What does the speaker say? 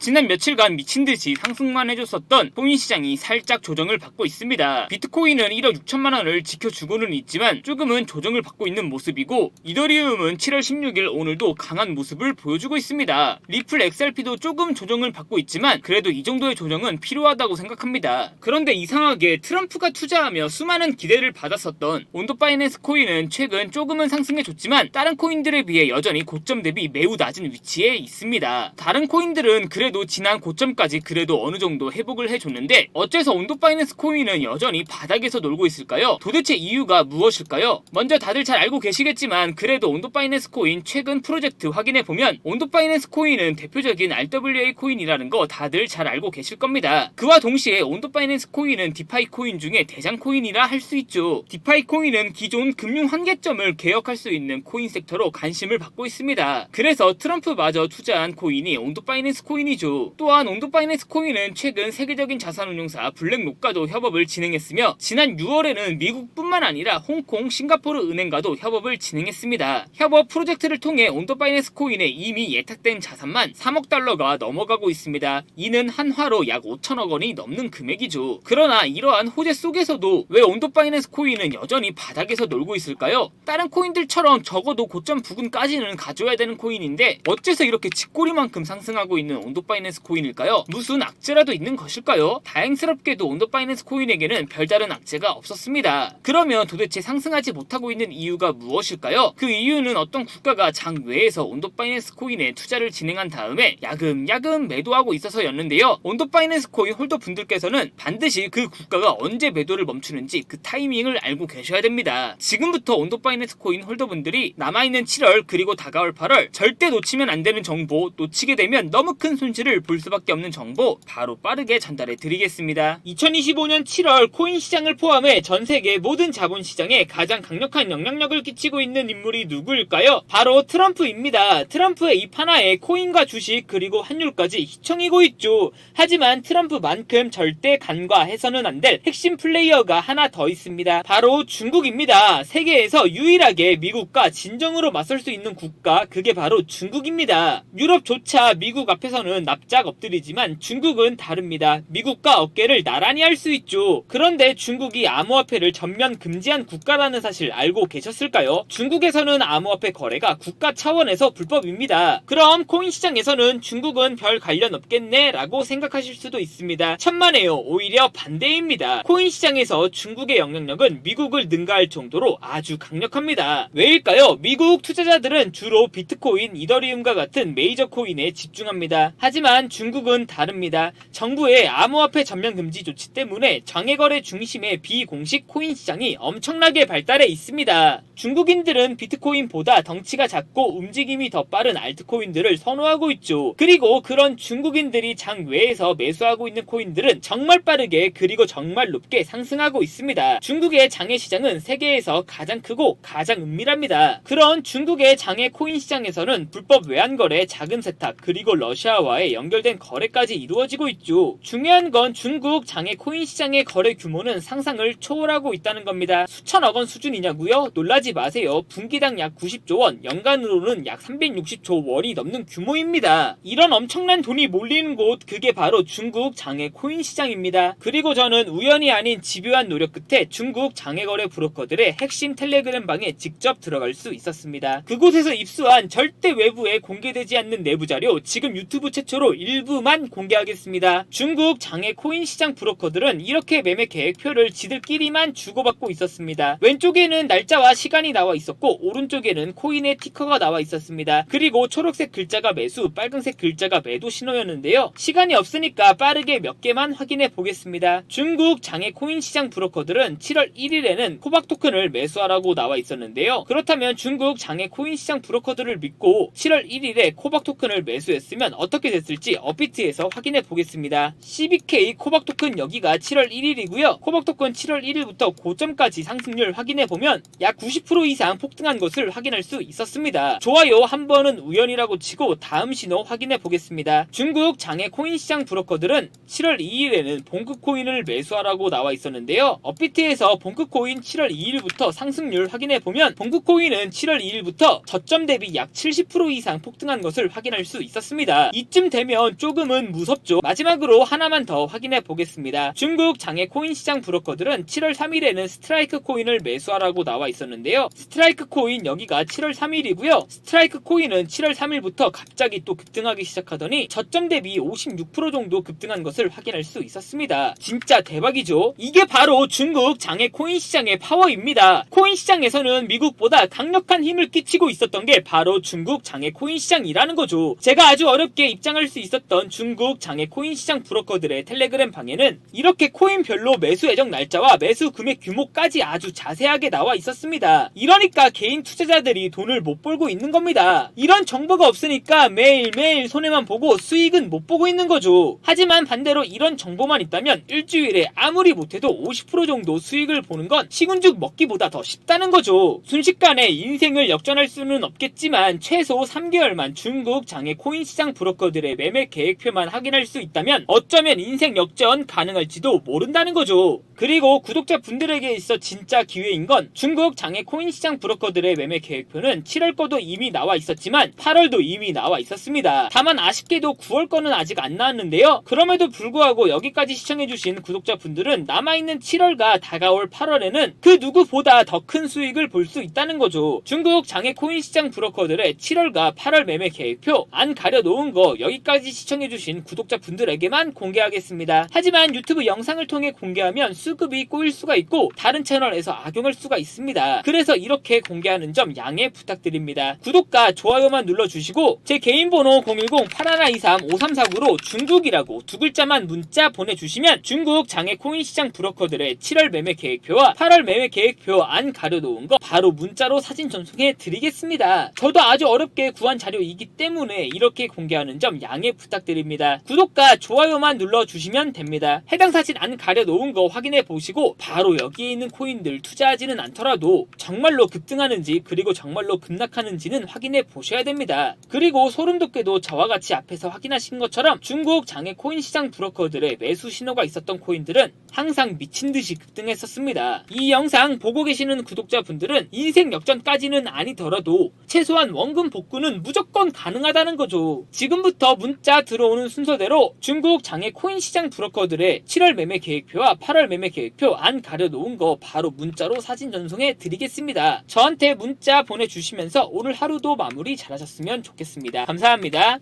지난 며칠간 미친듯이 상승만 해줬었던 코인 시장이 살짝 조정을 받고 있습니다. 비트코인은 1억 6천만 원을 지켜주고는 있지만 조금은 조정을 받고 있는 모습이고, 이더리움은 7월 16일 오늘도 강한 모습을 보여주고 있습니다. 리플 XRP도 조금 조정을 받고 있지만 그래도 이 정도의 조정은 필요하다고 생각합니다. 그런데 이상하게 트럼프가 투자하며 수많은 기대를 받았었던 온도 바이낸스 코인은 최근 조금은 상승해줬지만 다른 코인들에 비해 여전히 고점 대비 매우 낮은 위치에 있습니다. 다른 코인들은 그래도 지난 고점까지 그래도 어느 정도 회복을 해줬는데 어째서 온도 바이낸스 코인은 여전히 바닥에서 놀고 있을까요? 도대체 이유가 무엇일까요? 먼저 다들 잘 알고 계시겠지만 그래도 온도 바이낸스 코인 최근 프로젝트 확인해보면 온도 바이낸스 코인은 대표적인 RWA 코인이라는 거 다들 잘 알고 계실 겁니다. 그와 동시에 온도 바이낸스 코인은 디파이 코인 중에 대장 코인이라 할 수 있죠. 디파이 코인은 기존 금융 한계점을 개혁할 수 있는 코인 섹터로 관심을 받고 있습니다. 그래서 트럼프마저 투자한 코인이 온도 바이낸스 코인이죠. 또한 온도 바이낸스 코인은 최근 세계적인 자산운용사 블랙록과도 협업을 진행했으며 지난 6월에는 미국뿐만 아니라 홍콩, 싱가포르 은행과도 협업을 진행했습니다. 협업 프로젝트를 통해 온도 바이낸스 코인에 이미 예탁된 자산만 3억 달러가 넘어가고 있습니다. 이는 한화로 약 5천억 원이 넘는 금액이죠. 그러나 이러한 호재 속에서도 왜 온도 바이낸스 코인은 여전히 바닥에서 놀고 있을까요? 다른 코인들처럼 적어도 고점 부근까지는 가져야 되는 코인인데 어째서 이렇게 쥐꼬리만큼 상승하고 있는 온도 바이낸스 코인일까요? 무슨 악재라도 있는 것일까요? 다행스럽게도 온도 바이낸스 코인에게는 별다른 악재가 없었습니다. 그러면 도대체 상승하지 못하고 있는 이유가 무엇일까요? 그 이유는 어떤 국가가 장외에서 온도 바이낸스 코인에 투자를 진행한 다음에 야금야금 매도하고 있어서였는데요. 온도 바이낸스 코인 홀더 분들께서는 반드시 그 국가가 언제 매도를 멈추는지 그 타이밍을 알고 계셔야 됩니다. 지금부터 온도 바이낸스 코인 홀더분들이 남아있는 7월 그리고 다가올 8월 절대 놓치면 안 되는 정보, 놓치게 되면 너무 큰 손실을 볼 수밖에 없는 정보 바로 빠르게 전달해 드리겠습니다. 2025년 7월 코인 시장을 포함해 전 세계 모든 자본시장에 가장 강력한 영향력을 끼치고 있는 인물이 누구일까요? 바로 트럼프입니다. 트럼프의 입 하나에 코인과 주식 그리고 환율까지 휘청이고 있죠. 하지만 트럼프만큼 절대 간과해서는 안 될 핵심 플레이어가 하나 더 있습니다. 바로 중국입니다. 세계에서 유일하게 미국과 진정으로 맞설 수 있는 국가, 그게 바로 중국입니다. 유럽조차 미국 앞에서는 납작 엎드리지만 중국은 다릅니다. 미국과 어깨를 나란히 할 수 있죠. 그런데 중국이 암호화폐를 전면 금지한 국가라는 사실 알고 계셨을까요? 중국에서는 암호화폐 거래가 국가 차원에서 불법입니다. 그럼 코인 시장에서는 중국은 별 관련 없겠네 라고 생각하실 수도 있습니다. 천만에요. 오히려 반대입니다. 코인 시장에서 중국의 영향력은 미국을 능가할 정도로 아주 강력합니다. 왜일까요? 미국 투자자들은 주로 비트코인, 이더리움과 같은 메이저 코인에 집중합니다. 하지만 중국은 다릅니다. 정부의 암호화폐 전면 금지 조치 때문에 장외거래 중심의 비공식 코인 시장이 엄청나게 발달해 있습니다. 중국인들은 비트코인보다 덩치가 작고 움직임이 더 빠른 알트코인들을 선호하고 있죠. 그리고 그런 중국인들이 장외에서 매수하고 있는 코인들은 정말 빠르게 그리고 정말 높게 상승하고 있습니다. 중국의 장외 시장은 세계에서 가장 크고 가장 은밀합니다. 그런 중국의 장외 코인 시장에서는 불법 외환거래, 자금 세탁, 그리고 러시아와의 연결된 거래까지 이루어지고 있죠. 중요한 건 중국 장외 코인 시장의 거래 규모는 상상을 초월하고 있다는 겁니다. 수천억 원 수준이냐고요? 놀라지 마세요. 분기당 약 90조 원, 연간으로는 약 360조 원이 넘는 규모입니다. 이런 엄청난 돈이 몰리는 곳, 그게 바로 중국 장외 코인 시장입니다. 그리고 저는 우연이 아닌 집요한 노력 끝에 중국 장외거래 브로커들의 핵심 텔레그램 방에 직접 들어갈 수 있었습니다. 그곳에서 입수한 절대 외부에 공개되지 않는 내부 자료, 지금 유튜브 최초로 일부만 공개하겠습니다. 중국 장외 코인 시장 브로커들은 이렇게 매매 계획표를 지들끼리만 주고받고 있었습니다. 왼쪽에는 날짜와 시간이 나와 있었고 오른쪽에는 코인의 티커가 나와 있었습니다. 그리고 초록색 글자가 매수, 빨간색 글자가 매도 신호였는데요. 시간이 없으니까 빠르게 몇 개만 확인해 보겠습니다. 중국 장외 코인 시장 브로커들은 7월 1일에는 코박 토큰을 매수하라고 나와 있었는데요. 그렇다면 중국 장외 코인 시장 브로커들을 믿고 7월 1일에 코박 토큰을 매수했으면 어떻게 됐을지 업비트에서 확인해 보겠습니다. CBK 코박 토큰 여기가 7월 1일이고요. 코박 토큰 7월 1일부터 고점까지 상승률 확인해 보면 약 90% 이상 폭등한 것을 확인할 수 있었습니다. 좋아요 한 번은 우연이라고 치고 다음 신호 확인해 보겠습니다. 중국 장외 코인 시장 브로커들은 7월 2일에는 봉크코인을 매수하라고 나와 있었는데요. 업비트에서 봉크코인 7월 2일부터 상승률 확인해 보면 봉크코인은 7월 2일부터 저점 대비 약 70% 이상 폭등한 것을 확인할 수 있었습니다. 이쯤 되면 조금은 무섭죠. 마지막으로 하나만 더 확인해 보겠습니다. 중국 장외 코인 시장 브로커들은 7월 3일에는 스트라이크 코인을 매수하라고 나와 있었는데요. 스트라이크 코인 여기가 7월 3일이고요. 스트라이크 코인은 7월 3일부터 갑자기 또 급등하기 시작하더니 저점 대비 56% 정도 급등한 것을 확인할 수 있었습니다. 진짜 대박이죠. 이게 바로 중국 장외 코인 시장의 파워입니다. 코인 시장에서는 미국보다 강력한 힘을 끼치고 있었던 게 바로 중국 장외 코인 시장이라는 거죠. 제가 아주 어렵게 입장할 수 있었던 중국 장외 코인 시장 브로커들의 텔레그램 방에는 이렇게 코인별로 매수 예정 날짜와 매수 금액 규모까지 아주 자세하게 나와 있었습니다. 이러니까 개인 투자자들이 돈을 못 벌고 있는 겁니다. 이런 정보가 없으니까 매일매일 손해만 보고 수익은 못 보고 있는 거죠. 하지만 반대로 이런 정보만 있다면 일주일에 아무리 못해도 50% 정도 수익을 보는 건 시군죽 먹기보다 더 쉽다는 거죠. 순식간에 인생을 역전할 수는 없겠지만 최소 3개월만 중국 장외 코인 시장 브로커들의 매매 계획표만 확인할 수 있다면 어쩌면 인생 역전 가능할지도 모른다는 거죠. 그리고 구독자분들에게 있어 진짜 기회인 건 중국 장외 코인 시장 브로커들의 매매 계획표는 7월 거도 이미 나와 있었지만 8월도 이미 나와 있었습니다. 다만 아쉽게도 9월 거는 아직 안 나왔는데요. 그럼에도 불구하고 여기까지 시청해주신 구독자분들은 남아있는 7월과 다가올 8월에는 그 누구보다 더 큰 수익을 볼 수 있다는 거죠. 중국 장외 코인 시장 브로커들의 7월과 8월 매매 계획표 안 가려놓은 거 여기까지 시청해주신 구독자분들에게만 공개하겠습니다. 하지만 유튜브 영상을 통해 공개하면 수급이 꼬일 수가 있고 다른 채널에서 악용할 수가 있습니다. 그래서 이렇게 공개하는 점 양해 부탁드립니다. 구독과 좋아요만 눌러주시고 제 개인 번호 010-8123-5349로 중국이라고 두 글자만 문자 보내주시면 중국 장외 코인 시장 브로커들의 7월 매매 계획표와 8월 매매 계획표 안 가려놓은 거 바로 문자로 사진 전송해 드리겠습니다. 저도 아주 어렵게 구한 자료이기 때문에 이렇게 공개하는 점 양해 부탁드립니다. 구독과 좋아요만 눌러주시면 됩니다. 해당 사진 안 가려놓은 거 확인해 보시고 바로 여기에 있는 코인들 투자하지는 않더라도 정말로 급등하는지 그리고 정말로 급락하는지는 확인해 보셔야 됩니다. 그리고 소름 돋게도 저와 같이 앞에서 확인하신 것처럼 중국 장외 코인 시장 브로커들의 매수 신호가 있었던 코인들은 항상 미친듯이 급등했었습니다. 이 영상 보고 계시는 구독자분들은 인생 역전까지는 아니더라도 최소한 원금 복구는 무조건 가능하다는 거죠. 지금부터 문자 들어오는 순서대로 중국 장외 코인 시장 브로커들의 7월 매매 계획표와 8월 매매 계획표 안 가려놓은 거 바로 문자로 사진 전송해 드리겠습니다. 저한테 문자 보내주시면서 오늘 하루도 마무리 잘하셨으면 좋겠습니다. 감사합니다.